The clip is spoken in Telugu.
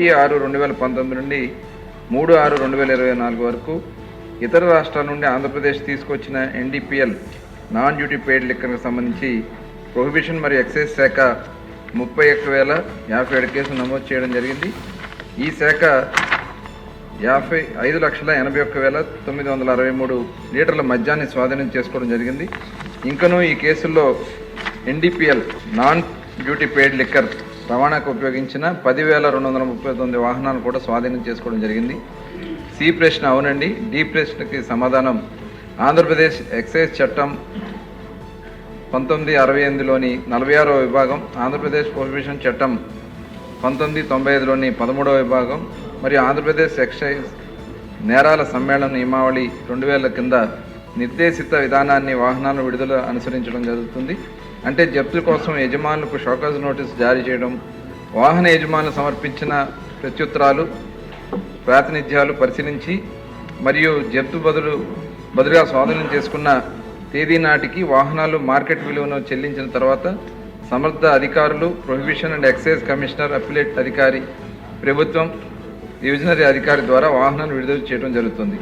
1/6/2019 నుండి 3/6/2024 వరకు ఇతర రాష్ట్రాల నుండి ఆంధ్రప్రదేశ్ తీసుకొచ్చిన ఎన్డీపీఎల్ నాన్ డ్యూటీ పెయిడ్ లిక్కర్కి సంబంధించి ప్రొహిబిషన్ మరియు ఎక్సైజ్ శాఖ 31,057 కేసులు నమోదు చేయడం జరిగింది. ఈ శాఖ 55,81,963 లీటర్ల మద్యాన్ని స్వాధీనం చేసుకోవడం జరిగింది. ఇంకనూ ఈ కేసుల్లో NDPL non duty paid liquor రవాణాకు ఉపయోగించిన 10,239 వాహనాలు కూడా స్వాధీనం చేసుకోవడం జరిగింది. సి ప్రశ్న అవునండి, డి ప్రశ్నకి సమాధానం ఆంధ్రప్రదేశ్ ఎక్సైజ్ చట్టం 1968లోని 46వ విభాగం, ఆంధ్రప్రదేశ్ ప్రొహిబిషన్ చట్టం 1995లోని 13వ విభాగం మరియు ఆంధ్రప్రదేశ్ ఎక్సైజ్ నేరాల సమ్మేళన నియమావళి 2000 కింద నిర్దేశిత విధానాన్ని వాహనాల విడుదల అనుసరించడం జరుగుతుంది. అంటే జప్తు కోసం యజమానులకు షోకాజ్ నోటీసు జారీ చేయడం, వాహన యజమానులు సమర్పించిన ప్రత్యుత్తరాలు ప్రాతినిధ్యాలు పరిశీలించి మరియు జప్తు బదులుగా స్వాధీనం చేసుకున్న తేదీ నాటికి వాహనాలు మార్కెట్ విలువను చెల్లించిన తర్వాత సమర్థ అధికారులు, ప్రొహిబిషన్ అండ్ ఎక్సైజ్ కమిషనర్, అప్పిలేట్ అధికారి, ప్రభుత్వం డివిజనరీ అధికారి ద్వారా వాహనాన్ని విడుదల చేయడం జరుగుతుంది.